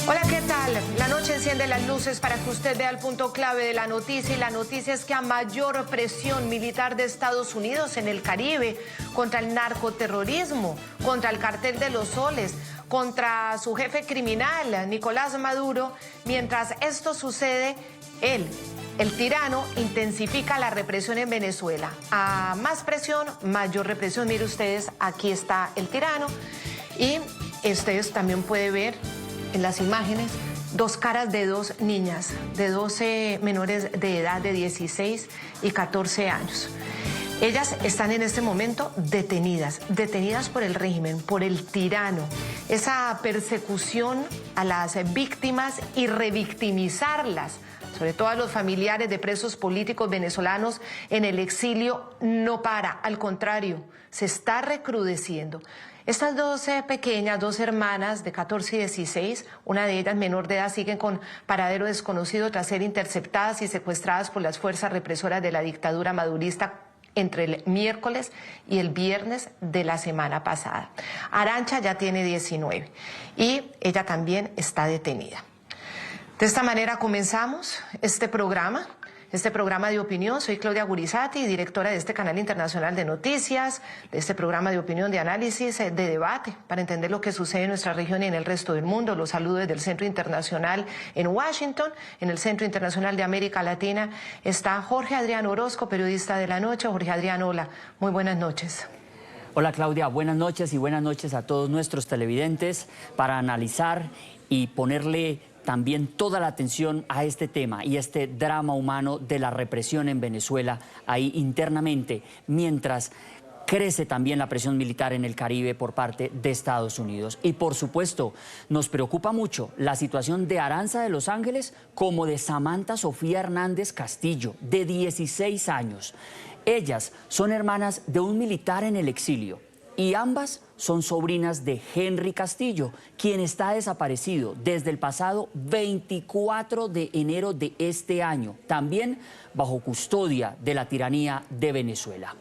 Hola, ¿qué tal? La noche enciende las luces para que usted vea el punto clave de la noticia, y la noticia es que a mayor presión militar de Estados Unidos en el Caribe contra el narcoterrorismo, contra el cartel de los soles, contra su jefe criminal, Nicolás Maduro, mientras esto sucede, él, el tirano, intensifica la represión en Venezuela. A más presión, mayor represión. Mire ustedes, aquí está el tirano y ustedes también pueden ver en las imágenes dos caras de dos niñas, de 12 menores de edad de 16 y 14 años. Ellas están en este momento detenidas por el régimen, por el tirano. Esa persecución a las víctimas y revictimizarlas, sobre todo a los familiares de presos políticos venezolanos en el exilio, no para, al contrario, se está recrudeciendo. Estas dos pequeñas, dos hermanas de 14 y 16, una de ellas menor de edad, siguen con paradero desconocido tras ser interceptadas y secuestradas por las fuerzas represoras de la dictadura madurista entre el miércoles y el viernes de la semana pasada. Arantxa ya tiene 19 y ella también está detenida. De esta manera comenzamos este programa de opinión. Soy Claudia Gurizati, directora de este canal internacional de noticias, de este programa de opinión, de análisis, de debate, para entender lo que sucede en nuestra región y en el resto del mundo. Los saludo desde el Centro Internacional en Washington. En el Centro Internacional de América Latina está Jorge Adrián Orozco, periodista de La Noche. Jorge Adrián, hola, muy buenas noches. Hola Claudia, buenas noches y buenas noches a todos nuestros televidentes para analizar y ponerle también toda la atención a este tema y este drama humano de la represión en Venezuela, ahí internamente, mientras crece también la presión militar en el Caribe por parte de Estados Unidos. Y por supuesto, nos preocupa mucho la situación de Aranza de Los Ángeles como de Samantha Sofía Hernández Castillo, de 16 años. Ellas son hermanas de un militar en el exilio y ambas son sobrinas de Henry Castillo, quien está desaparecido desde el pasado 24 de enero de este año, también bajo custodia de la tiranía de Venezuela.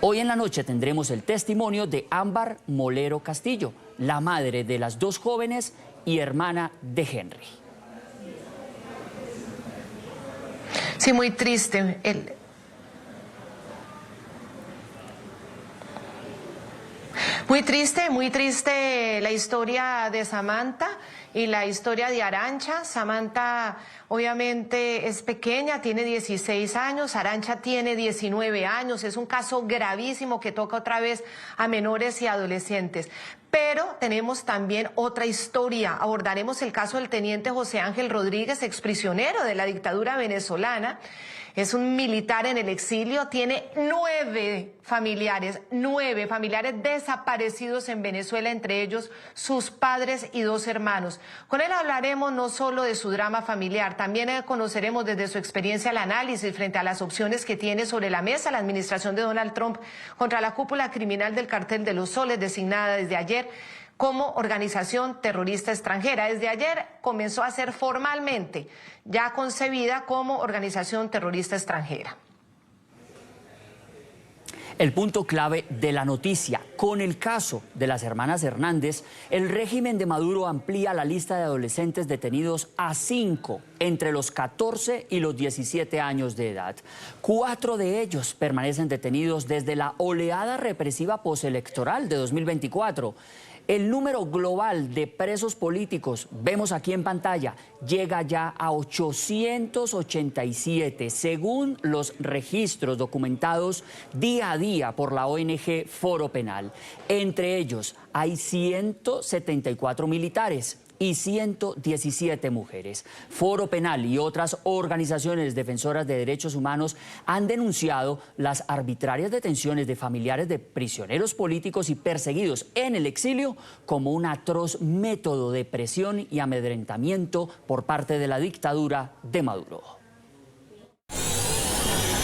Hoy en la noche tendremos el testimonio de Ámbar Molero Castillo, la madre de las dos jóvenes y hermana de Henry. Sí, muy triste. Muy triste la historia de Samantha y la historia de Arantxa. Samantha obviamente es pequeña, tiene 16 años, Arantxa tiene 19 años. Es un caso gravísimo que toca otra vez a menores y adolescentes. Pero tenemos también otra historia. Abordaremos el caso del teniente José Ángel Rodríguez, exprisionero de la dictadura venezolana. Es un militar en el exilio, tiene 9 familiares desaparecidos en Venezuela, entre ellos sus padres y 2 hermanos. Con él hablaremos no solo de su drama familiar, también conoceremos desde su experiencia el análisis frente a las opciones que tiene sobre la mesa la administración de Donald Trump contra la cúpula criminal del cartel de los soles, designada desde ayer como organización terrorista extranjera. Desde ayer comenzó a ser formalmente ya concebida como organización terrorista extranjera. El punto clave de la noticia: con el caso de las hermanas Hernández, el régimen de Maduro amplía la lista de adolescentes detenidos a 5 entre los 14 y los 17 años de edad. 4 de ellos permanecen detenidos desde la oleada represiva postelectoral de 2024. El número global de presos políticos, vemos aquí en pantalla, llega ya a 887, según los registros documentados día a día por la ONG Foro Penal. Entre ellos hay 174 militares y 117 mujeres. Foro Penal y otras organizaciones defensoras de derechos humanos han denunciado las arbitrarias detenciones de familiares de prisioneros políticos y perseguidos en el exilio como un atroz método de presión y amedrentamiento por parte de la dictadura de Maduro.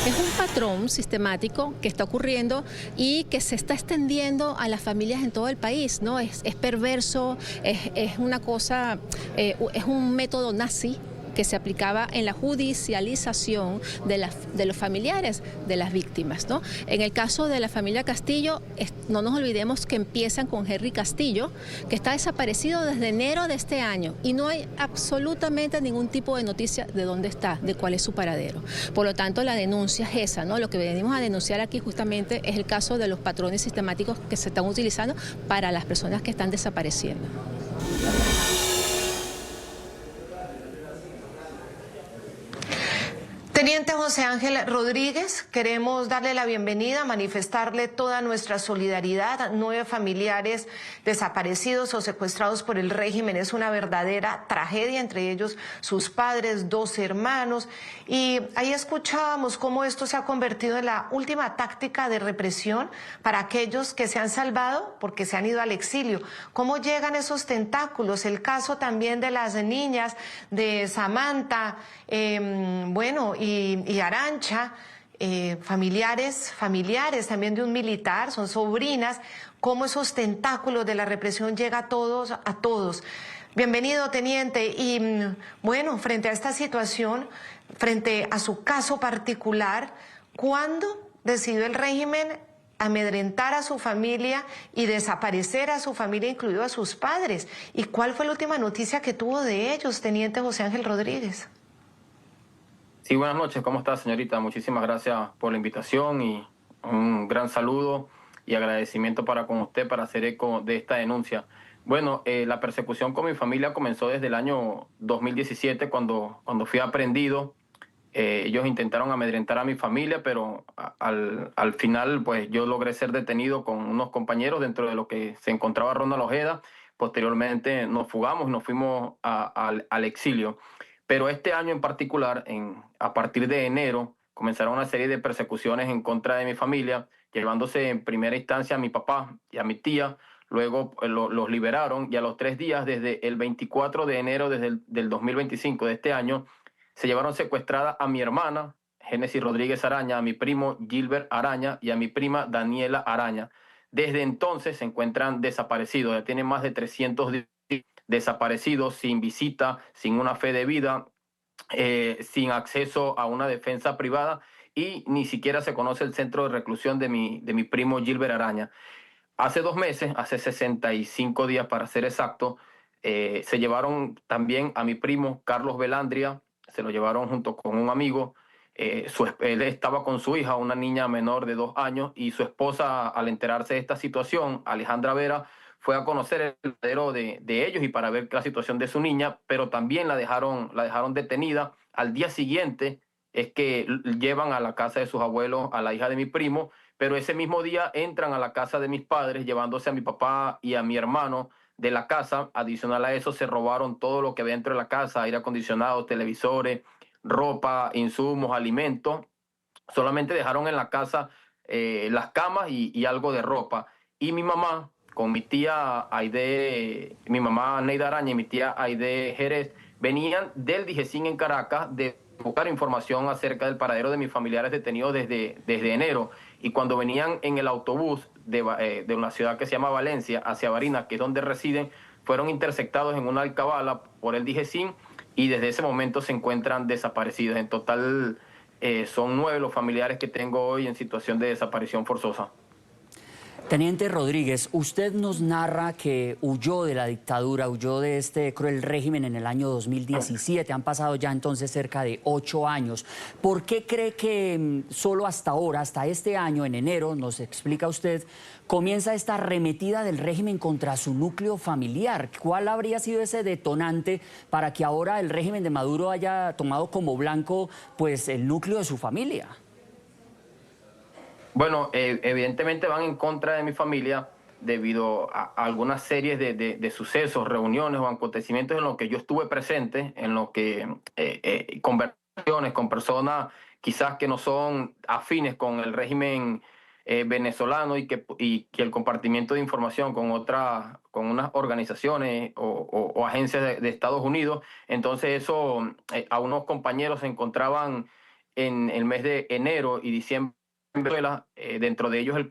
Es un patrón sistemático que está ocurriendo y que se está extendiendo a las familias en todo el país, ¿no? Es perverso, es una cosa, es un método nazi que se aplicaba en la judicialización de los familiares de las víctimas, ¿no? En el caso de la familia Castillo, no nos olvidemos que empiezan con Henry Castillo, que está desaparecido desde enero de este año y no hay absolutamente ningún tipo de noticia de dónde está, de cuál es su paradero. Por lo tanto, la denuncia es esa, ¿no? Lo que venimos a denunciar aquí justamente es el caso de los patrones sistemáticos que se están utilizando para las personas que están desapareciendo. Teniente José Ángel Rodríguez, queremos darle la bienvenida, manifestarle toda nuestra solidaridad a 9 familiares desaparecidos o secuestrados por el régimen. Es una verdadera tragedia, entre ellos sus padres, 2 hermanos. Y ahí escuchábamos cómo esto se ha convertido en la última táctica de represión para aquellos que se han salvado porque se han ido al exilio. ¿Cómo llegan esos tentáculos? El caso también de las niñas de Samantha, y Arancha, familiares también de un militar, son sobrinas, cómo esos tentáculos de la represión llegan a todos. Bienvenido, teniente. Y bueno, frente a esta situación, frente a su caso particular, ¿cuándo decidió el régimen amedrentar a su familia y desaparecer a su familia, incluido a sus padres? ¿Y cuál fue la última noticia que tuvo de ellos, teniente José Ángel Rodríguez? Sí, buenas noches. ¿Cómo está, señorita? Muchísimas gracias por la invitación y un gran saludo y agradecimiento para con usted para hacer eco de esta denuncia. Bueno, la persecución con mi familia comenzó desde el año 2017 cuando fui aprehendido. Ellos intentaron amedrentar a mi familia, pero al final pues yo logré ser detenido con unos compañeros dentro de lo que se encontraba Ronald Ojeda. Posteriormente nos fugamos y nos fuimos al exilio. Pero este año en particular, a partir de enero, comenzaron una serie de persecuciones en contra de mi familia, llevándose en primera instancia a mi papá y a mi tía. Luego los liberaron y a los 3 días, desde el 24 de enero del 2025 de este año, se llevaron secuestrada a mi hermana, Génesis Rodríguez Araña, a mi primo Gilbert Araña y a mi prima Daniela Araña. Desde entonces se encuentran desaparecidos, ya tienen más de 300 días desaparecidos, sin visita, sin una fe de vida, sin acceso a una defensa privada y ni siquiera se conoce el centro de reclusión de mi primo Gilbert Araña. Hace 2 meses, hace 65 días para ser exacto, se llevaron también a mi primo Carlos Velandria, se lo llevaron junto con un amigo. Él estaba con su hija, una niña menor de 2 años, y su esposa, al enterarse de esta situación, Alejandra Vera, fue a conocer el paradero de ellos y para ver la situación de su niña, pero también la dejaron detenida. Al día siguiente es que llevan a la casa de sus abuelos a la hija de mi primo, pero ese mismo día entran a la casa de mis padres, llevándose a mi papá y a mi hermano de la casa. Adicional a eso, se robaron todo lo que había dentro de la casa: aire acondicionado, televisores, ropa, insumos, alimentos. Solamente dejaron en la casa las camas y algo de ropa. Y mi mamá, con mi tía Aide, mi mamá Neida Araña y mi tía Aide Jerez, venían del Dijecín en Caracas de buscar información acerca del paradero de mis familiares detenidos desde enero. Y cuando venían en el autobús de una ciudad que se llama Valencia hacia Barinas, que es donde residen, fueron interceptados en una alcabala por el Dijecín y desde ese momento se encuentran desaparecidos. En total son 9 los familiares que tengo hoy en situación de desaparición forzosa. Teniente Rodríguez, usted nos narra que huyó de la dictadura, huyó de este cruel régimen en el año 2017. Han pasado ya entonces cerca de 8 años. ¿Por qué cree que solo hasta ahora, hasta este año, en enero, nos explica usted, comienza esta arremetida del régimen contra su núcleo familiar? ¿Cuál habría sido ese detonante para que ahora el régimen de Maduro haya tomado como blanco pues el núcleo de su familia? Bueno, evidentemente van en contra de mi familia debido a algunas series de sucesos, reuniones o acontecimientos en los que yo estuve presente, en los que conversaciones con personas quizás que no son afines con el régimen venezolano y que el compartimiento de información con unas organizaciones o agencias de Estados Unidos. Entonces eso, a unos compañeros se encontraban en el mes de enero y diciembre en Venezuela, dentro de ellos el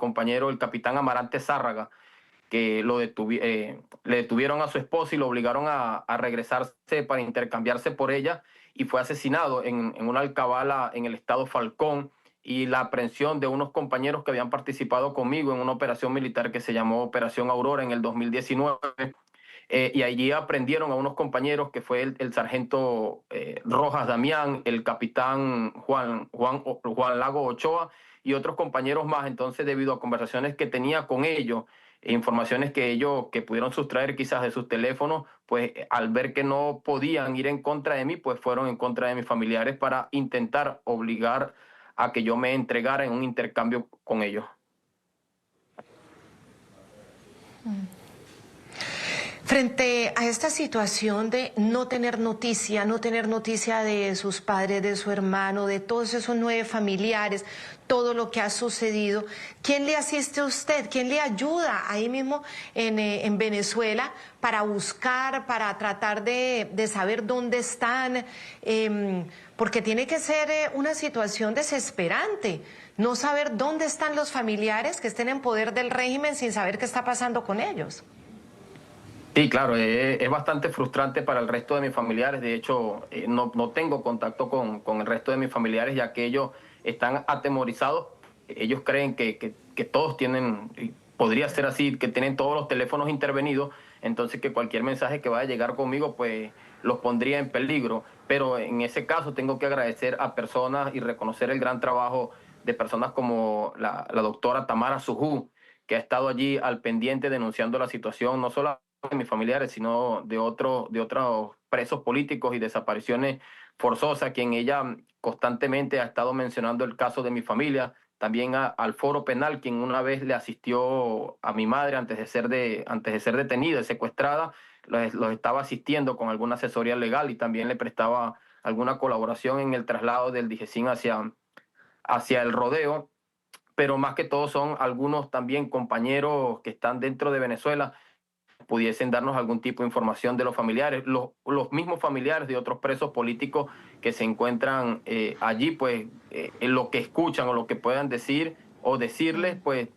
capitán Amarante Zárraga, que le detuvieron a su esposa y lo obligaron a regresarse para intercambiarse por ella, y fue asesinado en una alcabala en el estado Falcón, y la aprehensión de unos compañeros que habían participado conmigo en una operación militar que se llamó Operación Aurora en el 2019. Y allí aprendieron a unos compañeros que fue el sargento Rojas Damián, el capitán Juan Lago Ochoa y otros compañeros más. Entonces, debido a conversaciones que tenía con ellos, e informaciones que ellos que pudieron sustraer quizás de sus teléfonos, pues al ver que no podían ir en contra de mí, pues fueron en contra de mis familiares para intentar obligar a que yo me entregara en un intercambio con ellos. Frente a esta situación de no tener noticia de sus padres, de su hermano, de todos esos 9 familiares, todo lo que ha sucedido, ¿quién le asiste a usted? ¿Quién le ayuda ahí mismo en Venezuela para buscar, para tratar de saber dónde están? Porque tiene que ser una situación desesperante, no saber dónde están los familiares que estén en poder del régimen sin saber qué está pasando con ellos. Sí, claro, es bastante frustrante para el resto de mis familiares. De hecho, no tengo contacto con el resto de mis familiares, ya que ellos están atemorizados. Ellos creen que todos tienen, podría ser así, que tienen todos los teléfonos intervenidos, entonces que cualquier mensaje que vaya a llegar conmigo, pues los pondría en peligro. Pero en ese caso tengo que agradecer a personas y reconocer el gran trabajo de personas como la doctora Tamara Sujú, que ha estado allí al pendiente denunciando la situación, no solo de mis familiares, sino de otros presos políticos y desapariciones forzosas, quien ella constantemente ha estado mencionando el caso de mi familia, también al foro penal, quien una vez le asistió a mi madre antes de ser detenida y secuestrada, los estaba asistiendo con alguna asesoría legal y también le prestaba alguna colaboración en el traslado del DIGESIN hacia el rodeo. Pero más que todo son algunos también compañeros que están dentro de Venezuela, pudiesen darnos algún tipo de información de los familiares, los mismos familiares de otros presos políticos que se encuentran allí, pues en lo que escuchan o lo que puedan decir o decirles, pues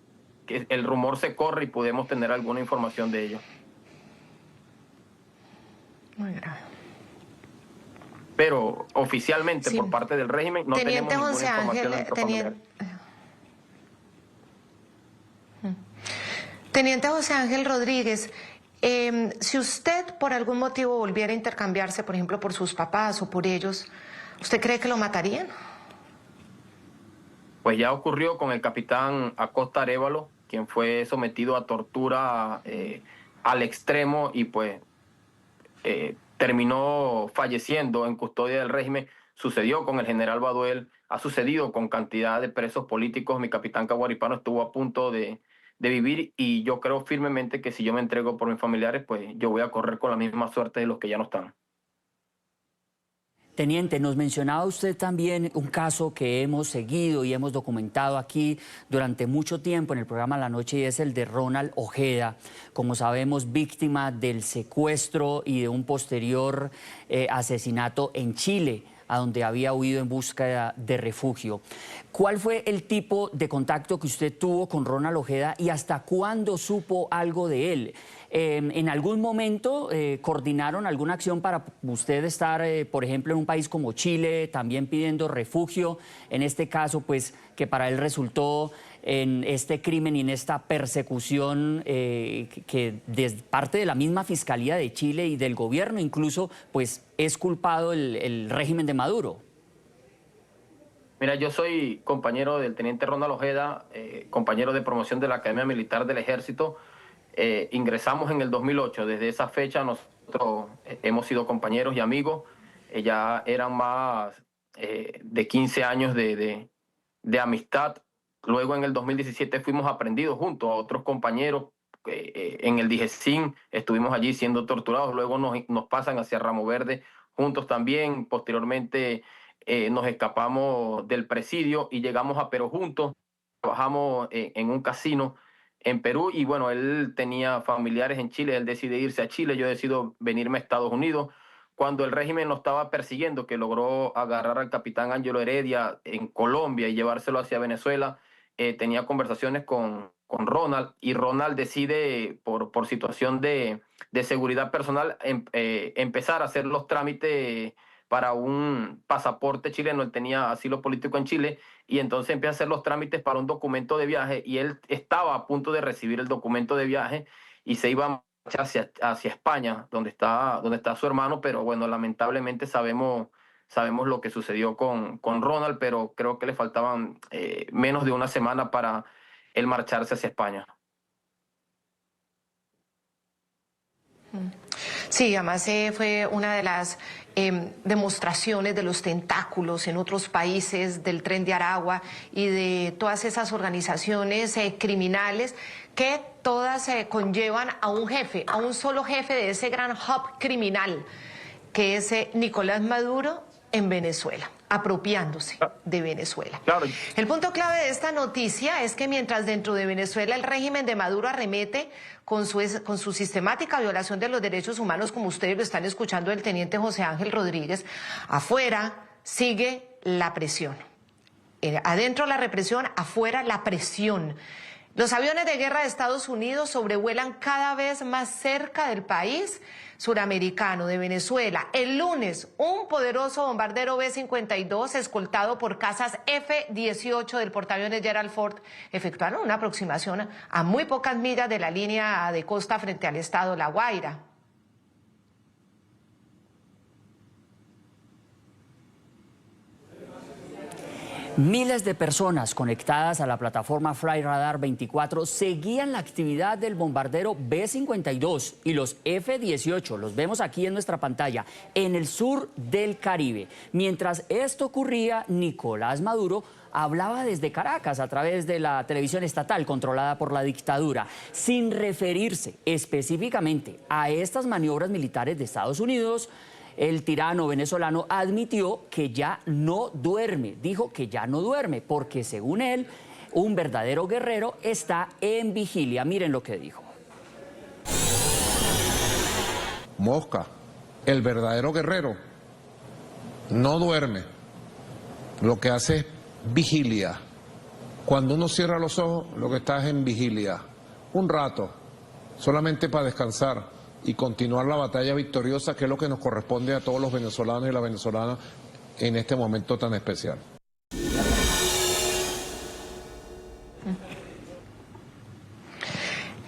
que el rumor se corre y podemos tener alguna información de ellos. Muy grave. Pero oficialmente, Sí, por parte del régimen, no tenemos ninguna información de nuestros familiares. Teniente José Ángel Rodríguez, si usted por algún motivo volviera a intercambiarse, por ejemplo, por sus papás o por ellos, ¿usted cree que lo matarían? Pues ya ocurrió con el capitán Acosta Arévalo, quien fue sometido a tortura al extremo y pues terminó falleciendo en custodia del régimen. Sucedió con el general Baduel, ha sucedido con cantidad de presos políticos. Mi capitán Caguaripano estuvo a punto de vivir, y yo creo firmemente que si yo me entrego por mis familiares, pues yo voy a correr con la misma suerte de los que ya no están. Teniente, nos mencionaba usted también un caso que hemos seguido y hemos documentado aquí durante mucho tiempo en el programa La Noche, y es el de Ronald Ojeda, como sabemos, víctima del secuestro y de un posterior asesinato en Chile, a donde había huido en búsqueda de refugio. ¿Cuál fue el tipo de contacto que usted tuvo con Ronald Ojeda y hasta cuándo supo algo de él? ¿En algún momento coordinaron alguna acción para usted estar, por ejemplo, en un país como Chile, también pidiendo refugio? En este caso, pues, que para él resultó en este crimen y en esta persecución que de parte de la misma Fiscalía de Chile y del gobierno incluso, pues es culpado el régimen de Maduro. Mira, yo soy compañero del teniente Ronald Ojeda, compañero de promoción de la Academia Militar del Ejército. Ingresamos en el 2008. Desde esa fecha nosotros hemos sido compañeros y amigos. Ya eran más de 15 años de amistad. Luego en el 2017 fuimos aprendidos junto a otros compañeros en el DIGESIN, estuvimos allí siendo torturados, luego nos pasan hacia Ramo Verde juntos también. Posteriormente nos escapamos del presidio y llegamos a Perú juntos, trabajamos en un casino en Perú, y bueno, él tenía familiares en Chile, él decide irse a Chile, yo decido venirme a Estados Unidos. Cuando el régimen nos estaba persiguiendo, que logró agarrar al capitán Ángelo Heredia en Colombia y llevárselo hacia Venezuela, tenía conversaciones con con Ronald, y Ronald decide, por situación de seguridad personal, empezar a hacer los trámites para un pasaporte chileno. Él tenía asilo político en Chile, y entonces empieza a hacer los trámites para un documento de viaje, y él estaba a punto de recibir el documento de viaje y se iba a marchar hacia España, donde está su hermano. Pero bueno, lamentablemente sabemos lo que sucedió con Ronald, pero creo que le faltaban menos de una semana para él marcharse hacia España. Sí, además fue una de las demostraciones de los tentáculos en otros países del Tren de Aragua y de todas esas organizaciones criminales que todas conllevan a un jefe, a un solo jefe de ese gran hub criminal que es Nicolás Maduro en Venezuela, apropiándose de Venezuela. Claro. El punto clave de esta noticia es que mientras dentro de Venezuela el régimen de Maduro arremete con su sistemática violación de los derechos humanos, como ustedes lo están escuchando del teniente José Ángel Rodríguez, afuera sigue la presión. Adentro la represión, afuera la presión. Los aviones de guerra de Estados Unidos sobrevuelan cada vez más cerca del país suramericano, de Venezuela. El lunes, un poderoso bombardero B-52 escoltado por cazas F-18 del portaaviones Gerald Ford efectuaron una aproximación a muy pocas millas de la línea de costa frente al estado La Guaira. Miles de personas conectadas a la plataforma Flightradar 24 seguían la actividad del bombardero B-52 y los F-18, los vemos aquí en nuestra pantalla, en el sur del Caribe. Mientras esto ocurría, Nicolás Maduro hablaba desde Caracas a través de la televisión estatal controlada por la dictadura, sin referirse específicamente a estas maniobras militares de Estados Unidos. El tirano venezolano admitió que ya no duerme, dijo que ya no duerme, porque según él, un verdadero guerrero está en vigilia. Miren lo que dijo. Mosca, el verdadero guerrero no duerme, lo que hace es vigilia. Cuando uno cierra los ojos, lo que está es en vigilia, un rato, solamente para descansar y continuar la batalla victoriosa, que es lo que nos corresponde a todos los venezolanos y las venezolanas en este momento tan especial.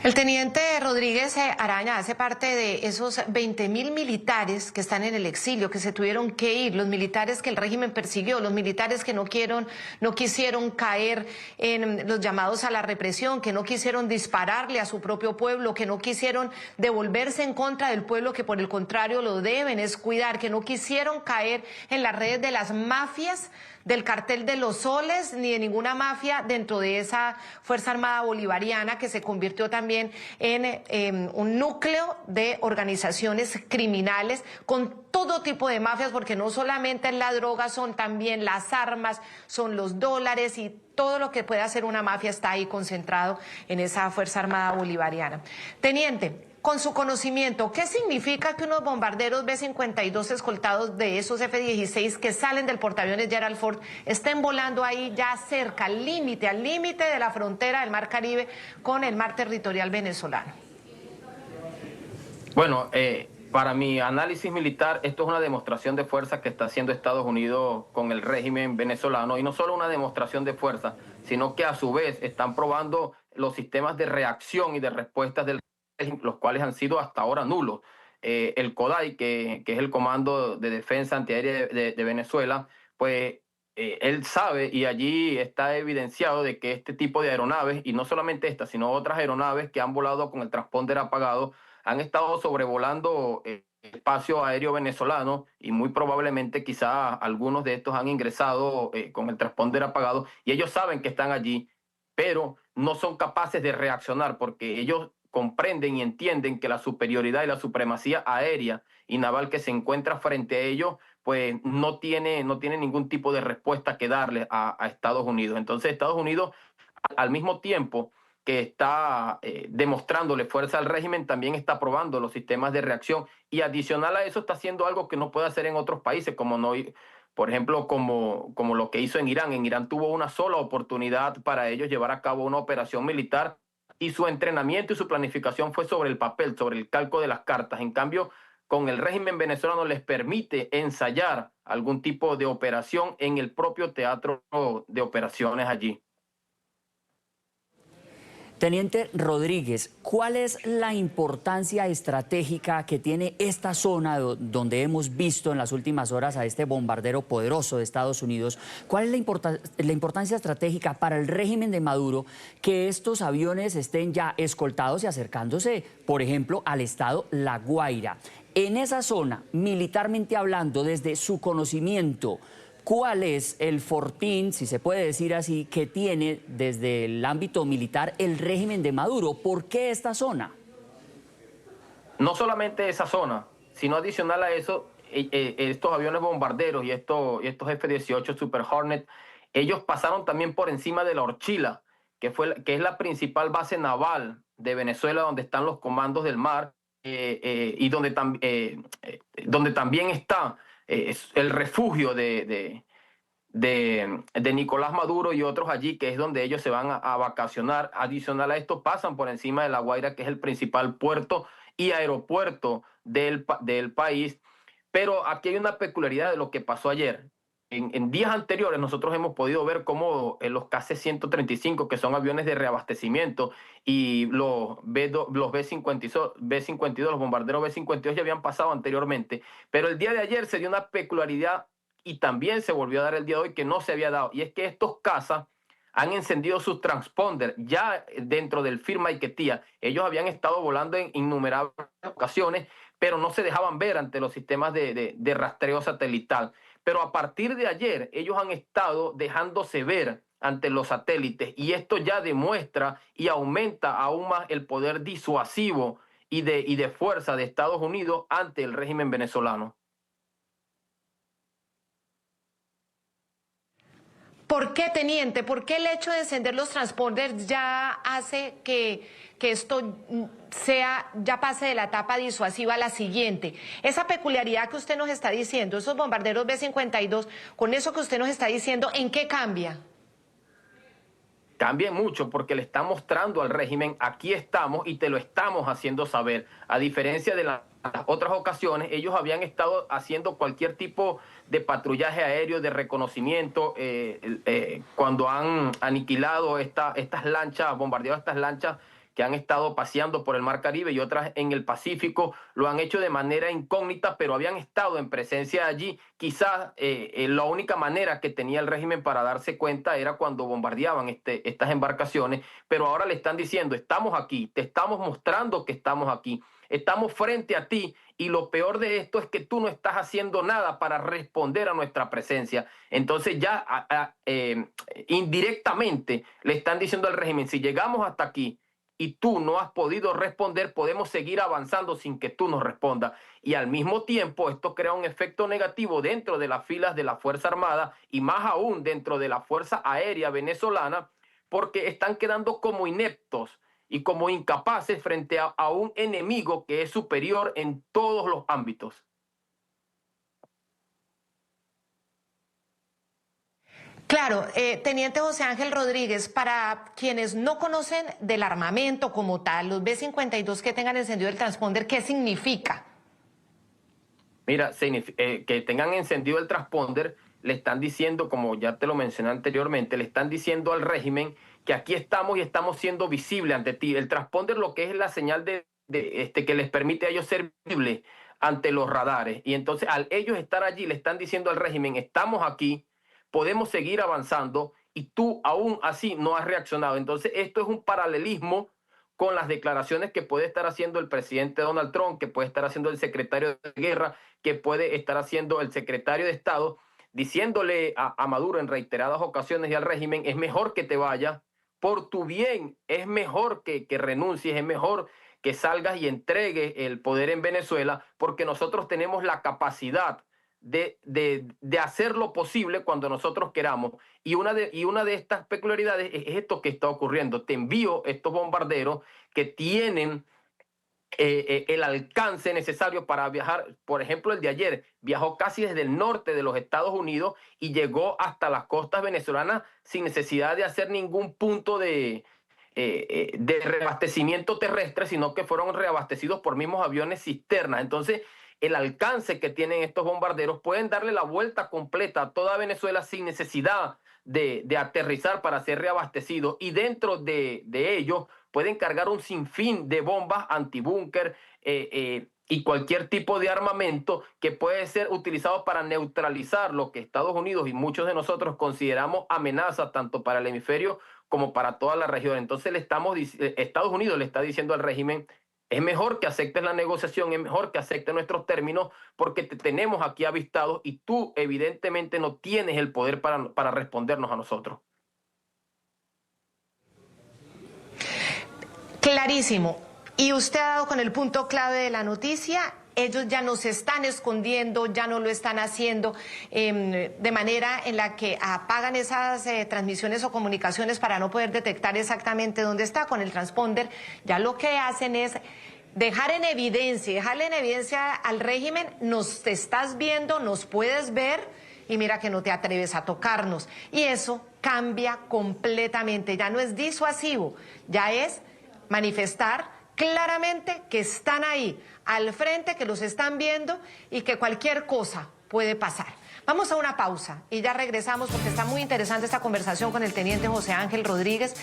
El teniente Rodríguez Araña hace parte de esos 20.000 militares que están en el exilio, que se tuvieron que ir, los militares que el régimen persiguió, los militares que no quisieron caer en los llamados a la represión, que no quisieron dispararle a su propio pueblo, que no quisieron devolverse en contra del pueblo, que por el contrario lo deben es cuidar, que no quisieron caer en las redes de las mafias, del cartel de los soles, ni de ninguna mafia dentro de esa Fuerza Armada Bolivariana que se convirtió también en un núcleo de organizaciones criminales con todo tipo de mafias, porque no solamente la droga, son también las armas, son los dólares, y todo lo que puede hacer una mafia está ahí concentrado en esa Fuerza Armada Bolivariana. Teniente, con su conocimiento, ¿qué significa que unos bombarderos B-52 escoltados de esos F-16 que salen del portaaviones Gerald Ford estén volando ahí ya cerca, al límite de la frontera del Mar Caribe con el mar territorial venezolano? Bueno, para mi análisis militar, esto es una demostración de fuerza que está haciendo Estados Unidos con el régimen venezolano, y no solo una demostración de fuerza, sino que a su vez están probando los sistemas de reacción y de respuestas del régimen, los cuales han sido hasta ahora nulos. El CODAI, que es el Comando de Defensa Antiaérea de Venezuela, pues él sabe, y allí está evidenciado, de que este tipo de aeronaves, y no solamente estas, sino otras aeronaves que han volado con el transponder apagado, han estado sobrevolando el espacio aéreo venezolano, y muy probablemente quizá algunos de estos han ingresado con el transponder apagado, y ellos saben que están allí, pero no son capaces de reaccionar, porque ellos comprenden y entienden que la superioridad y la supremacía aérea y naval que se encuentra frente a ellos, pues no tiene ningún tipo de respuesta que darle a Estados Unidos. Entonces Estados Unidos, al mismo tiempo que está demostrándole fuerza al régimen, también está probando los sistemas de reacción, y adicional a eso está haciendo algo que no puede hacer en otros países, por ejemplo, como lo que hizo en Irán. En Irán tuvo una sola oportunidad para ellos llevar a cabo una operación militar, y su entrenamiento y su planificación fue sobre el papel, sobre el calco de las cartas. En cambio, con el régimen venezolano les permite ensayar algún tipo de operación en el propio teatro de operaciones allí. Teniente Rodríguez, ¿cuál es la importancia estratégica que tiene esta zona donde hemos visto en las últimas horas a este bombardero poderoso de Estados Unidos? ¿Cuál es la importancia estratégica para el régimen de Maduro que estos aviones estén ya escoltados y acercándose, por ejemplo, al estado La Guaira? En esa zona, militarmente hablando, desde su conocimiento, ¿cuál es el fortín, si se puede decir así, que tiene desde el ámbito militar el régimen de Maduro? ¿Por qué esta zona? No solamente esa zona, sino adicional a eso, estos aviones bombarderos y estos F-18 Super Hornet, ellos pasaron también por encima de la Orchila, que es la principal base naval de Venezuela, donde están los comandos del mar y donde también está el refugio de Nicolás Maduro y otros allí, que es donde ellos se van a vacacionar. Adicional a esto, pasan por encima de La Guaira, que es el principal puerto y aeropuerto del país. Pero aquí hay una peculiaridad de lo que pasó ayer. En días anteriores nosotros hemos podido ver cómo los KC-135, que son aviones de reabastecimiento, y los B-52, los bombarderos B-52 ya habían pasado anteriormente. Pero el día de ayer se dio una peculiaridad y también se volvió a dar el día de hoy que no se había dado. Y es que estos cazas han encendido sus transponders ya dentro del firma Maiquetía. Ellos habían estado volando en innumerables ocasiones, pero no se dejaban ver ante los sistemas de rastreo satelital. Pero a partir de ayer, ellos han estado dejándose ver ante los satélites, y esto ya demuestra y aumenta aún más el poder disuasivo y de fuerza de Estados Unidos ante el régimen venezolano. ¿Por qué, teniente? ¿Por qué el hecho de encender los transponders ya hace que esto ya pase de la etapa disuasiva a la siguiente? Esa peculiaridad que usted nos está diciendo, esos bombarderos B-52, con eso que usted nos está diciendo, ¿en qué cambia? Cambia mucho porque le está mostrando al régimen: aquí estamos y te lo estamos haciendo saber. A diferencia de las otras ocasiones, ellos habían estado haciendo cualquier tipo de patrullaje aéreo, de reconocimiento, cuando han aniquilado estas lanchas, bombardeado estas lanchas que han estado paseando por el Mar Caribe y otras en el Pacífico. Lo han hecho de manera incógnita, pero habían estado en presencia allí. Quizás la única manera que tenía el régimen para darse cuenta era cuando bombardeaban estas embarcaciones, pero ahora le están diciendo: estamos aquí, te estamos mostrando que estamos aquí, estamos frente a ti, y lo peor de esto es que tú no estás haciendo nada para responder a nuestra presencia. Entonces ya indirectamente le están diciendo al régimen: si llegamos hasta aquí y tú no has podido responder, podemos seguir avanzando sin que tú nos respondas. Y al mismo tiempo esto crea un efecto negativo dentro de las filas de la Fuerza Armada, y más aún dentro de la Fuerza Aérea venezolana, porque están quedando como ineptos y como incapaces frente a un enemigo que es superior en todos los ámbitos. Claro, teniente José Ángel Rodríguez, para quienes no conocen del armamento como tal, los B-52 que tengan encendido el transponder, ¿qué significa? Mira, que tengan encendido el transponder, le están diciendo, como ya te lo mencioné anteriormente, le están diciendo al régimen que aquí estamos y estamos siendo visibles ante ti. El transponder, lo que es la señal que les permite a ellos ser visibles ante los radares. Y entonces, al ellos estar allí, le están diciendo al régimen: estamos aquí, podemos seguir avanzando, y tú aún así no has reaccionado. Entonces esto es un paralelismo con las declaraciones que puede estar haciendo el presidente Donald Trump, que puede estar haciendo el secretario de Guerra, que puede estar haciendo el secretario de Estado, diciéndole a Maduro en reiteradas ocasiones y al régimen: es mejor que te vayas, por tu bien, es mejor que renuncies, es mejor que salgas y entregues el poder en Venezuela, porque nosotros tenemos la capacidad de hacer lo posible cuando nosotros queramos. Y una de estas peculiaridades es esto que está ocurriendo. Te envío estos bombarderos que tienen el alcance necesario para viajar. Por ejemplo, el de ayer viajó casi desde el norte de los Estados Unidos y llegó hasta las costas venezolanas sin necesidad de hacer ningún punto de de reabastecimiento terrestre, sino que fueron reabastecidos por mismos aviones cisternas. Entonces, el alcance que tienen estos bombarderos pueden darle la vuelta completa a toda Venezuela sin necesidad de aterrizar para ser reabastecidos. Y dentro de ellos pueden cargar un sinfín de bombas antibúnker y cualquier tipo de armamento que puede ser utilizado para neutralizar lo que Estados Unidos y muchos de nosotros consideramos amenazas tanto para el hemisferio como para toda la región. Entonces Estados Unidos le está diciendo al régimen: es mejor que aceptes la negociación, es mejor que aceptes nuestros términos, porque te tenemos aquí avistados y tú evidentemente no tienes el poder para respondernos a nosotros. Clarísimo. Y usted ha dado con el punto clave de la noticia. Ellos ya no se están escondiendo, ya no lo están haciendo de manera en la que apagan esas transmisiones o comunicaciones para no poder detectar exactamente dónde está con el transponder. Ya lo que hacen es dejarle en evidencia al régimen: nos estás viendo, nos puedes ver, y mira que no te atreves a tocarnos. Y eso cambia completamente, ya no es disuasivo, ya es manifestar claramente que están ahí, al frente, que los están viendo y que cualquier cosa puede pasar. Vamos a una pausa y ya regresamos, porque está muy interesante esta conversación con el teniente José Ángel Rodríguez,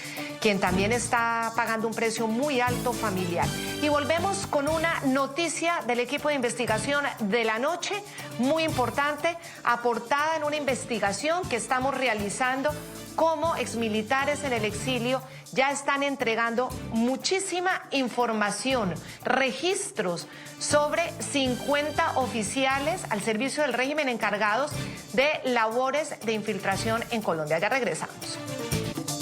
quien también está pagando un precio muy alto familiar. Y volvemos con una noticia del equipo de investigación de la noche, muy importante, aportada en una investigación que estamos realizando. Cómo exmilitares en el exilio ya están entregando muchísima información, registros sobre 50 oficiales al servicio del régimen encargados de labores de infiltración en Colombia. Ya regresamos.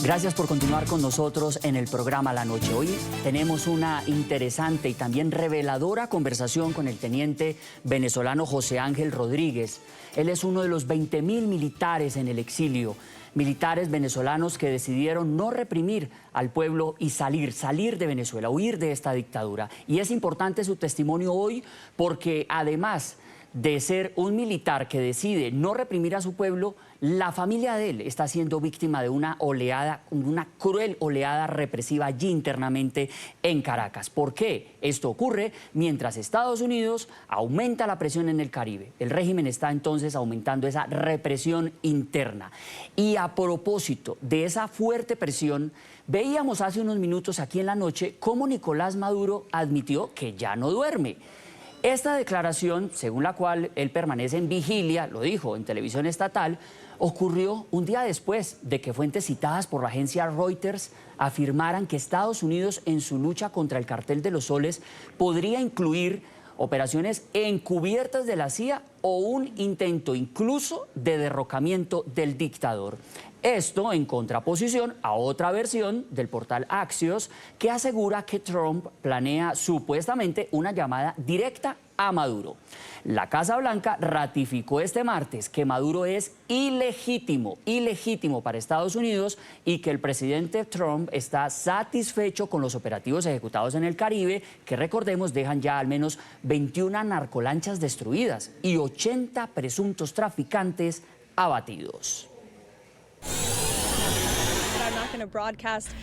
Gracias por continuar con nosotros en el programa La Noche. Hoy tenemos una interesante y también reveladora conversación con el teniente venezolano José Ángel Rodríguez. Él es uno de los 20.000 militares en el exilio. Militares venezolanos que decidieron no reprimir al pueblo y salir de Venezuela, huir de esta dictadura. Y es importante su testimonio hoy porque, además de ser un militar que decide no reprimir a su pueblo, la familia de él está siendo víctima de una cruel oleada represiva allí internamente en Caracas. ¿Por qué? Esto ocurre mientras Estados Unidos aumenta la presión en el Caribe. El régimen está entonces aumentando esa represión interna. Y a propósito de esa fuerte presión, veíamos hace unos minutos aquí en La Noche cómo Nicolás Maduro admitió que ya no duerme. Esta declaración, según la cual él permanece en vigilia, lo dijo en televisión estatal, ocurrió un día después de que fuentes citadas por la agencia Reuters afirmaran que Estados Unidos, en su lucha contra el cartel de los soles, podría incluir operaciones encubiertas de la CIA o un intento incluso de derrocamiento del dictador. Esto en contraposición a otra versión del portal Axios que asegura que Trump planea supuestamente una llamada directa a Maduro. La Casa Blanca ratificó este martes que Maduro es ilegítimo para Estados Unidos y que el presidente Trump está satisfecho con los operativos ejecutados en el Caribe, que recordemos dejan ya al menos 21 narcolanchas destruidas y 80 presuntos traficantes abatidos.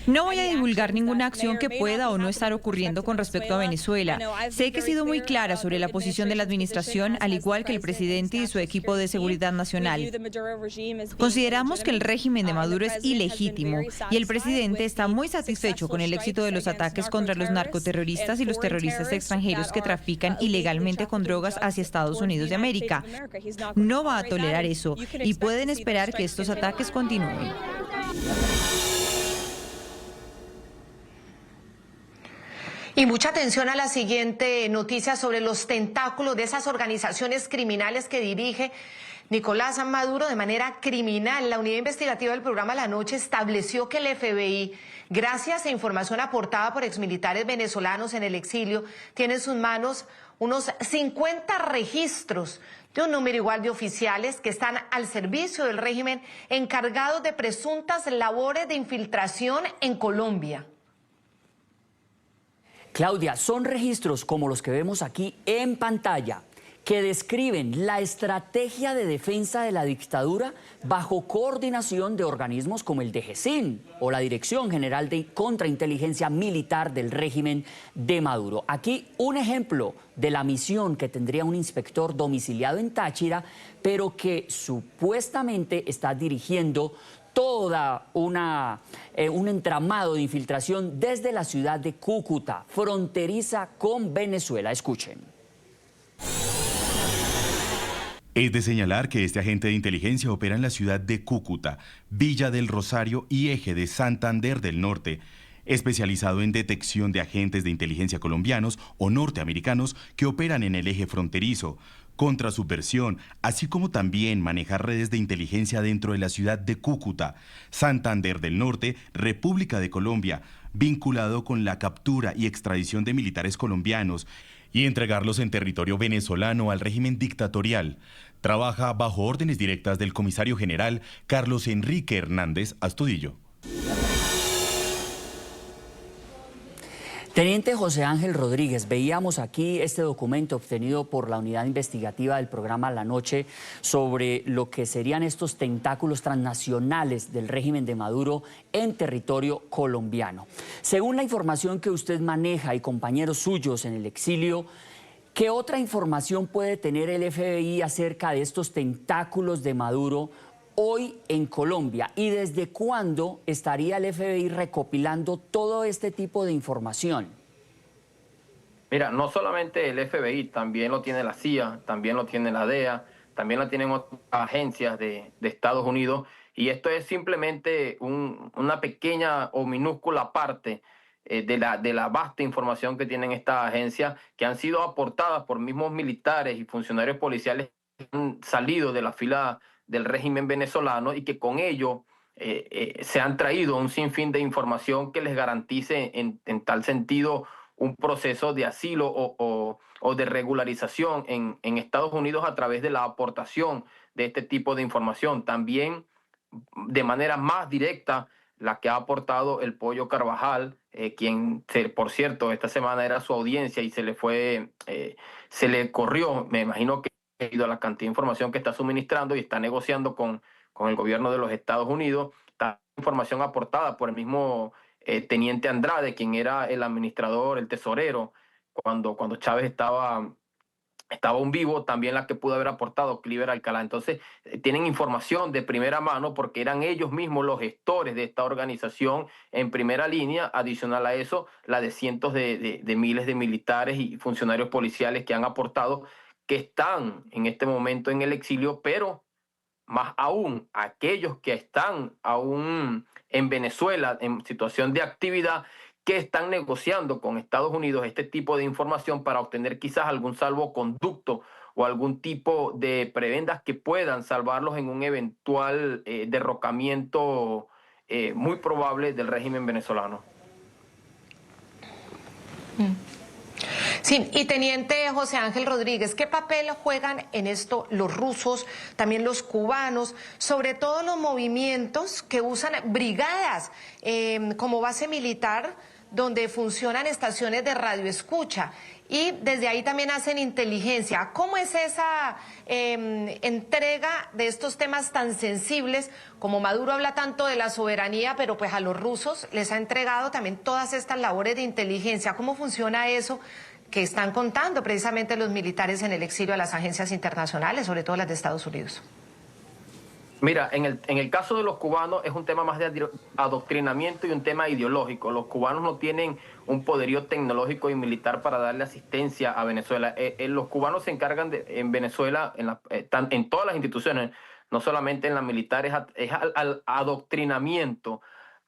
No voy a divulgar ninguna acción que pueda o no estar ocurriendo con respecto a Venezuela. Sé que he sido muy clara sobre la posición de la administración, al igual que el presidente y su equipo de seguridad nacional. Consideramos que el régimen de Maduro es ilegítimo y el presidente está muy satisfecho con el éxito de los ataques contra los narcoterroristas y los terroristas extranjeros que trafican ilegalmente con drogas hacia Estados Unidos de América. No va a tolerar eso y pueden esperar que estos ataques continúen. Y mucha atención a la siguiente noticia sobre los tentáculos de esas organizaciones criminales que dirige Nicolás Maduro de manera criminal. La unidad investigativa del programa La Noche estableció que el FBI, gracias a información aportada por exmilitares venezolanos en el exilio, tiene en sus manos unos 50 registros de un número igual de oficiales que están al servicio del régimen encargados de presuntas labores de infiltración en Colombia. Claudia, son registros como los que vemos aquí en pantalla que describen la estrategia de defensa de la dictadura bajo coordinación de organismos como el DGCIN o la Dirección General de Contrainteligencia Militar del régimen de Maduro. Aquí un ejemplo de la misión que tendría un inspector domiciliado en Táchira, pero que supuestamente está dirigiendo toda un entramado de infiltración desde la ciudad de Cúcuta, fronteriza con Venezuela. Escuchen. Es de señalar que este agente de inteligencia opera en la ciudad de Cúcuta, Villa del Rosario y Eje de Santander del Norte, especializado en detección de agentes de inteligencia colombianos o norteamericanos que operan en el eje fronterizo, contrasubversión, así como también manejar redes de inteligencia dentro de la ciudad de Cúcuta, Santander del Norte, República de Colombia, vinculado con la captura y extradición de militares colombianos y entregarlos en territorio venezolano al régimen dictatorial. Trabaja bajo órdenes directas del comisario general Carlos Enrique Hernández Astudillo. Teniente José Ángel Rodríguez, veíamos aquí este documento obtenido por la unidad investigativa del programa La Noche sobre lo que serían estos tentáculos transnacionales del régimen de Maduro en territorio colombiano. Según la información que usted maneja y compañeros suyos en el exilio, ¿qué otra información puede tener el FBI acerca de estos tentáculos de Maduro hoy en Colombia? ¿Y desde cuándo estaría el FBI recopilando todo este tipo de información? Mira, no solamente el FBI, también lo tiene la CIA, también lo tiene la DEA, también la tienen otras agencias de Estados Unidos, y esto es simplemente una pequeña o minúscula parte de la vasta información que tienen estas agencias, que han sido aportadas por mismos militares y funcionarios policiales que han salido de la fila del régimen venezolano y que con ello se han traído un sinfín de información que les garantice en tal sentido un proceso de asilo o de regularización en Estados Unidos a través de la aportación de este tipo de información. También de manera más directa la que ha aportado el Pollo Carvajal, quien, por cierto, esta semana era su audiencia y se le corrió, me imagino que debido a la cantidad de información que está suministrando y está negociando con el gobierno de los Estados Unidos. Está información aportada por el mismo Teniente Andrade, quien era el administrador, el tesorero, cuando Chávez estaba aún vivo, también la que pudo haber aportado Cliver Alcalá. Entonces, tienen información de primera mano porque eran ellos mismos los gestores de esta organización en primera línea. Adicional a eso, la de cientos de miles de militares y funcionarios policiales que han aportado, que están en este momento en el exilio, pero más aún aquellos que están aún en Venezuela en situación de actividad, que están negociando con Estados Unidos este tipo de información para obtener quizás algún salvoconducto o algún tipo de prebendas que puedan salvarlos en un eventual derrocamiento muy probable del régimen venezolano. Sí, y Teniente José Ángel Rodríguez, ¿qué papel juegan en esto los rusos, también los cubanos, sobre todo los movimientos que usan brigadas como base militar, donde funcionan estaciones de radioescucha y desde ahí también hacen inteligencia? ¿Cómo es esa entrega de estos temas tan sensibles? Como Maduro habla tanto de la soberanía, pero pues a los rusos les ha entregado también todas estas labores de inteligencia. ¿Cómo funciona eso que están contando precisamente los militares en el exilio a las agencias internacionales, sobre todo las de Estados Unidos? Mira, en el caso de los cubanos es un tema más de adoctrinamiento y un tema ideológico. Los cubanos no tienen un poderío tecnológico y militar para darle asistencia a Venezuela. Los cubanos se encargan en Venezuela, en todas las instituciones, no solamente en las militares, es al adoctrinamiento,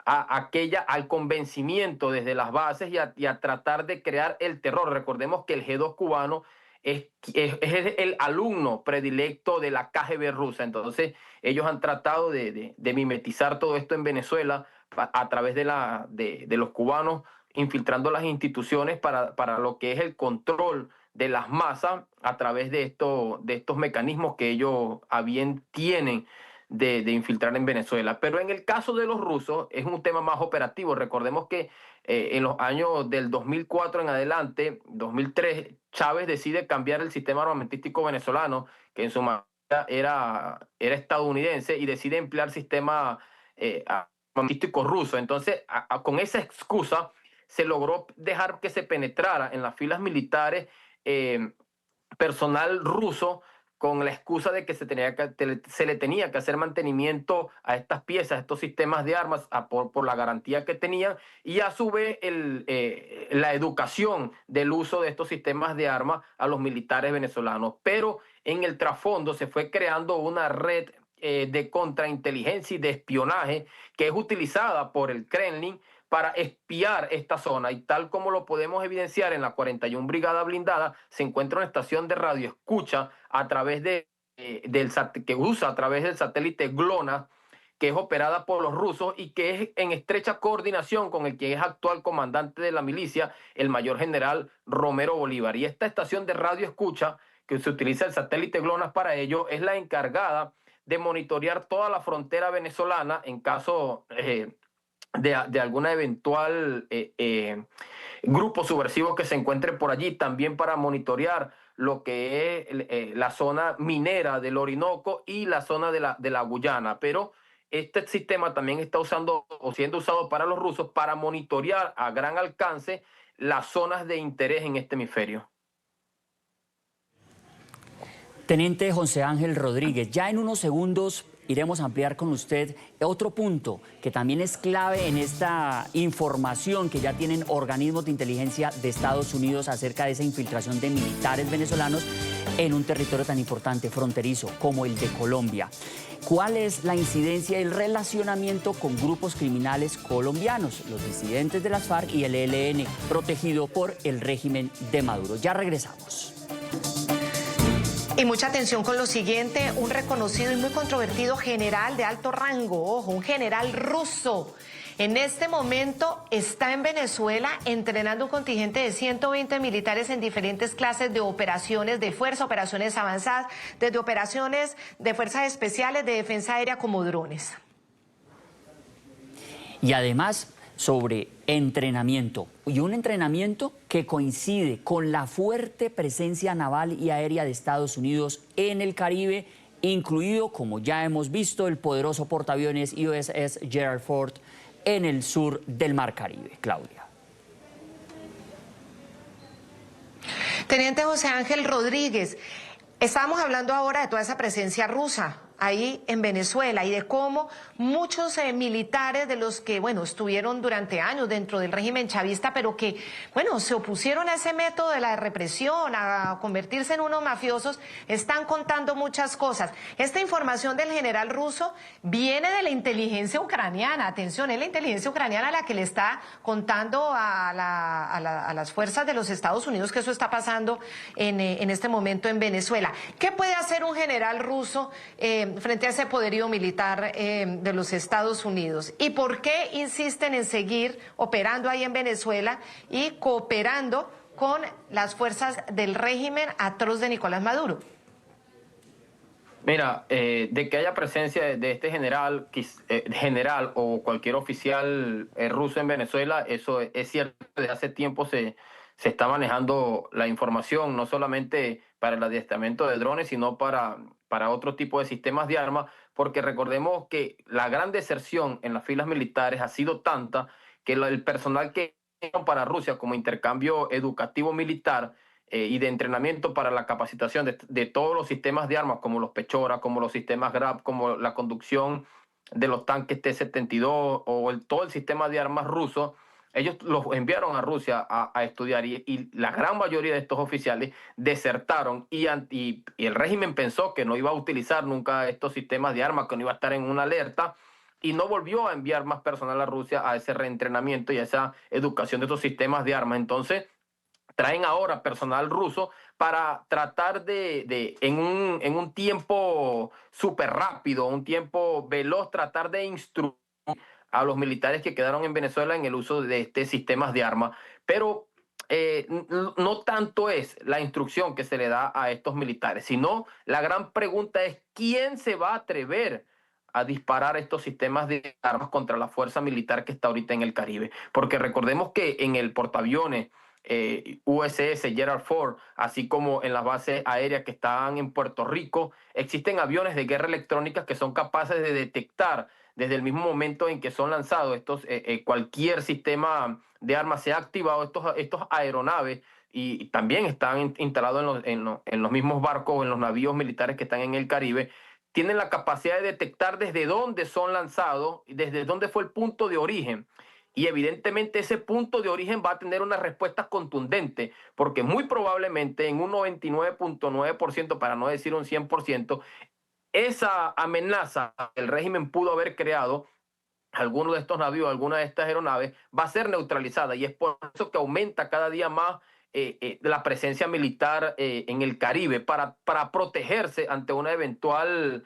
al convencimiento desde las bases y a tratar de crear el terror. Recordemos que el G2 cubano es el alumno predilecto de la KGB rusa. Entonces ellos han tratado de mimetizar todo esto en Venezuela a través de los cubanos, infiltrando las instituciones para lo que es el control de las masas a través de estos mecanismos que ellos a bien tienen de infiltrar en Venezuela. Pero en el caso de los rusos es un tema más operativo. Recordemos que en los años del 2004 en adelante, 2003, Chávez decide cambiar el sistema armamentístico venezolano, que en su mayoría era estadounidense, y decide emplear sistema armamentístico ruso. Entonces, con esa excusa, se logró dejar que se penetrara en las filas militares personal ruso, con la excusa de que se le tenía que hacer mantenimiento a estas piezas, a estos sistemas de armas, por la garantía que tenían, y a su vez la educación del uso de estos sistemas de armas a los militares venezolanos. Pero en el trasfondo se fue creando una red de contrainteligencia y de espionaje que es utilizada por el Kremlin para espiar esta zona, y tal como lo podemos evidenciar en la 41 Brigada Blindada, se encuentra una estación de radioescucha a través que usa a través del satélite GLONASS, que es operada por los rusos y que es en estrecha coordinación con el que es actual comandante de la milicia, el mayor general Romero Bolívar. Y esta estación de radioescucha, que se utiliza el satélite GLONASS para ello, es la encargada de monitorear toda la frontera venezolana en caso de alguna eventual grupo subversivo que se encuentre por allí, también para monitorear lo que es la zona minera del Orinoco y la zona de la Guyana. Pero este sistema también está siendo usado para los rusos para monitorear a gran alcance las zonas de interés en este hemisferio. Teniente José Ángel Rodríguez, ya en unos segundos iremos a ampliar con usted otro punto que también es clave en esta información que ya tienen organismos de inteligencia de Estados Unidos acerca de esa infiltración de militares venezolanos en un territorio tan importante, fronterizo, como el de Colombia. ¿Cuál es la incidencia y el relacionamiento con grupos criminales colombianos, los disidentes de las FARC y el ELN, protegido por el régimen de Maduro? Ya regresamos. Y mucha atención con lo siguiente: un reconocido y muy controvertido general de alto rango, ojo, un general ruso, en este momento está en Venezuela entrenando un contingente de 120 militares en diferentes clases de operaciones de fuerza, operaciones avanzadas, desde operaciones de fuerzas especiales, de defensa aérea, como drones. Y además sobre entrenamiento, y un entrenamiento que coincide con la fuerte presencia naval y aérea de Estados Unidos en el Caribe, incluido, como ya hemos visto, el poderoso portaaviones USS Gerald Ford en el sur del Mar Caribe. Claudia. Teniente José Ángel Rodríguez, estamos hablando ahora de toda esa presencia rusa ahí en Venezuela y de cómo muchos militares de los que, bueno, estuvieron durante años dentro del régimen chavista, pero que, bueno, se opusieron a ese método de la represión, a convertirse en unos mafiosos, están contando muchas cosas. Esta información del general ruso viene de la inteligencia ucraniana. Atención, es la inteligencia ucraniana la que le está contando a las fuerzas de los Estados Unidos que eso está pasando en este momento en Venezuela. ¿Qué puede hacer un general ruso frente a ese poderío militar de los Estados Unidos? ¿Y por qué insisten en seguir operando ahí en Venezuela y cooperando con las fuerzas del régimen atroz de Nicolás Maduro? Mira, de que haya presencia de este general o cualquier oficial ruso en Venezuela, eso es cierto. Desde hace tiempo se está manejando la información, no solamente para el adiestramiento de drones, sino para otro tipo de sistemas de armas, porque recordemos que la gran deserción en las filas militares ha sido tanta que el personal que para Rusia como intercambio educativo militar y de entrenamiento para la capacitación de todos los sistemas de armas, como los Pechora, como los sistemas GRAP, como la conducción de los tanques T-72 o todo el sistema de armas ruso, ellos los enviaron a Rusia a estudiar y la gran mayoría de estos oficiales desertaron y el régimen pensó que no iba a utilizar nunca estos sistemas de armas, que no iba a estar en una alerta, y no volvió a enviar más personal a Rusia a ese reentrenamiento y a esa educación de estos sistemas de armas. Entonces traen ahora personal ruso para tratar en un tiempo súper rápido, un tiempo veloz, tratar de instruir a los militares que quedaron en Venezuela en el uso de estos sistemas de armas. Pero no tanto es la instrucción que se le da a estos militares, sino la gran pregunta es: ¿quién se va a atrever a disparar estos sistemas de armas contra la fuerza militar que está ahorita en el Caribe. Porque recordemos que en el portaaviones USS Gerald Ford, así como en las bases aéreas que están en Puerto Rico, existen aviones de guerra electrónica que son capaces de detectar desde el mismo momento en que son lanzados cualquier sistema de armas se ha activado, estos aeronaves, y también están instalados en los mismos barcos, en los navíos militares que están en el Caribe, tienen la capacidad de detectar desde dónde son lanzados, desde dónde fue el punto de origen. Y evidentemente ese punto de origen va a tener una respuesta contundente, porque muy probablemente en un 99.9%, para no decir un 100%, esa amenaza que el régimen pudo haber creado, alguno de estos navíos, alguna de estas aeronaves, va a ser neutralizada. Y es por eso que aumenta cada día más la presencia militar en el Caribe para protegerse ante una eventual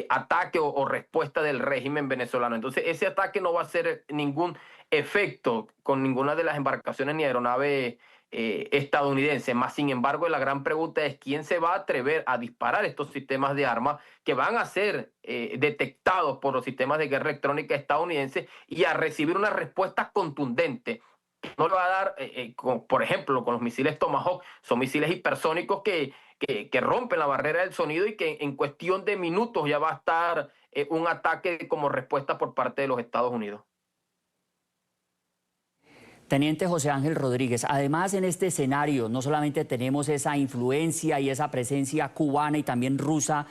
ataque o respuesta del régimen venezolano. Entonces ese ataque no va a hacer ningún efecto con ninguna de las embarcaciones ni aeronaves estadounidenses. Más sin embargo, la gran pregunta es quién se va a atrever a disparar estos sistemas de armas que van a ser detectados por los sistemas de guerra electrónica estadounidenses y a recibir una respuesta contundente. No le va a dar, por ejemplo, con los misiles Tomahawk, son misiles hipersónicos que rompen la barrera del sonido y que en cuestión de minutos ya va a estar un ataque como respuesta por parte de los Estados Unidos. Teniente José Ángel Rodríguez, además en este escenario no solamente tenemos esa influencia y esa presencia cubana y también rusa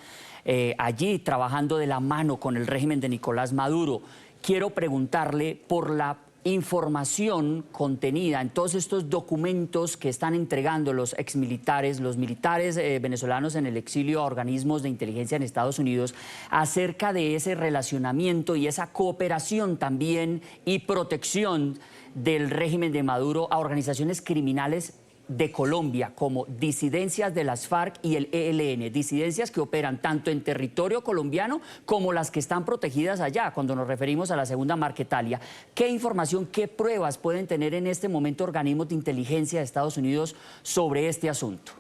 allí trabajando de la mano con el régimen de Nicolás Maduro, quiero preguntarle por la información contenida en todos estos documentos que están entregando los exmilitares, los militares venezolanos en el exilio a organismos de inteligencia en Estados Unidos acerca de ese relacionamiento y esa cooperación también y protección del régimen de Maduro a organizaciones criminales de Colombia como disidencias de las FARC y el ELN, disidencias que operan tanto en territorio colombiano como las que están protegidas allá, cuando nos referimos a la segunda Marquetalia. ¿Qué información, qué pruebas pueden tener en este momento organismos de inteligencia de Estados Unidos sobre este asunto?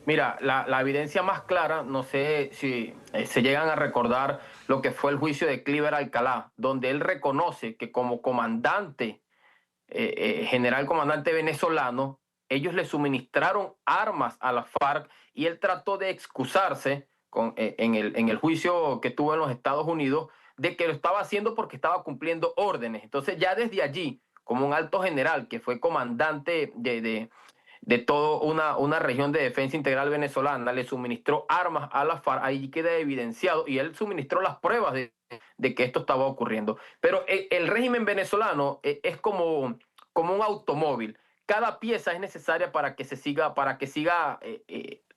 Mira, la evidencia más clara, no sé si se llegan a recordar lo que fue el juicio de Cliver Alcalá, donde él reconoce que como comandante, general comandante venezolano, ellos le suministraron armas a la FARC y él trató de excusarse en el juicio que tuvo en los Estados Unidos de que lo estaba haciendo porque estaba cumpliendo órdenes. Entonces ya desde allí, como un alto general que fue comandante de toda una región de defensa integral venezolana, le suministró armas a la FARC, ahí queda evidenciado, y él suministró las pruebas de que esto estaba ocurriendo. Pero el régimen venezolano es como un automóvil. Cada pieza es necesaria para que siga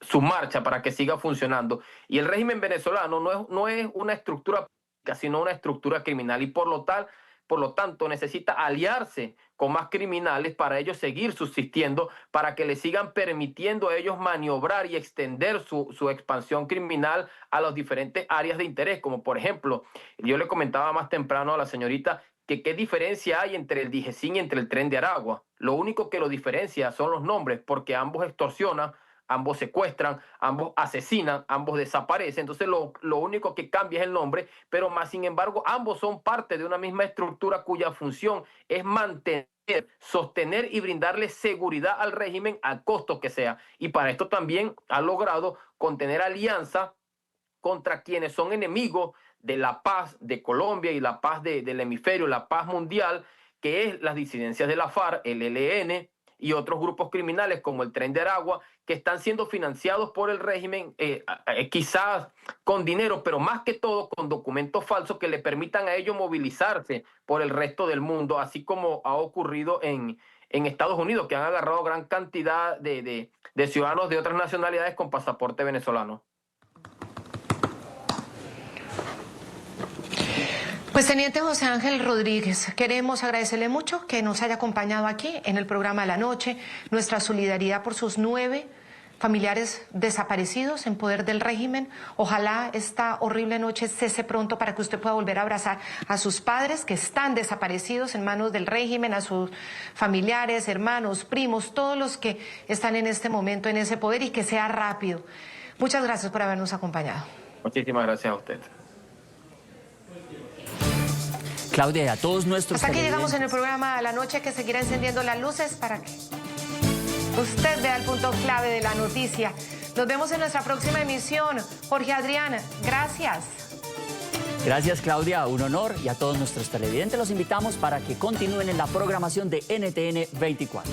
su marcha, para que siga funcionando. Y el régimen venezolano no es una estructura política, sino una estructura criminal, y por lo tanto necesita aliarse con más criminales para ellos seguir subsistiendo, para que le sigan permitiendo a ellos maniobrar y extender su expansión criminal a las diferentes áreas de interés, como por ejemplo, yo le comentaba más temprano a la señorita que qué diferencia hay entre el DIGESIN y entre el Tren de Aragua. Lo único que lo diferencia son los nombres, porque ambos extorsionan, ambos secuestran, ambos asesinan, ambos desaparecen. Entonces lo único que cambia es el nombre, pero más sin embargo ambos son parte de una misma estructura cuya función es mantener, sostener y brindarle seguridad al régimen al costo que sea. Y para esto también ha logrado contener alianza contra quienes son enemigos de la paz de Colombia y la paz del hemisferio, la paz mundial, que es las disidencias de la FARC, el ELN y otros grupos criminales como el Tren de Aragua, que están siendo financiados por el régimen, quizás con dinero, pero más que todo con documentos falsos que le permitan a ellos movilizarse por el resto del mundo, así como ha ocurrido en Estados Unidos, que han agarrado gran cantidad de ciudadanos de otras nacionalidades con pasaporte venezolano. Pues Teniente José Ángel Rodríguez, queremos agradecerle mucho que nos haya acompañado aquí en el programa de la noche, nuestra solidaridad por sus 9 familiares desaparecidos en poder del régimen. Ojalá esta horrible noche cese pronto para que usted pueda volver a abrazar a sus padres que están desaparecidos en manos del régimen, a sus familiares, hermanos, primos, todos los que están en este momento en ese poder, y que sea rápido. Muchas gracias por habernos acompañado. Muchísimas gracias a usted. Claudia, y a todos nuestros Hasta aquí llegamos en el televidentes. programa de la noche, que seguirá encendiendo las luces para que usted vea el punto clave de la noticia. Nos vemos en nuestra próxima emisión. Jorge Adrián, gracias. Gracias, Claudia, un honor. Y a todos nuestros televidentes los invitamos para que continúen en la programación de NTN 24.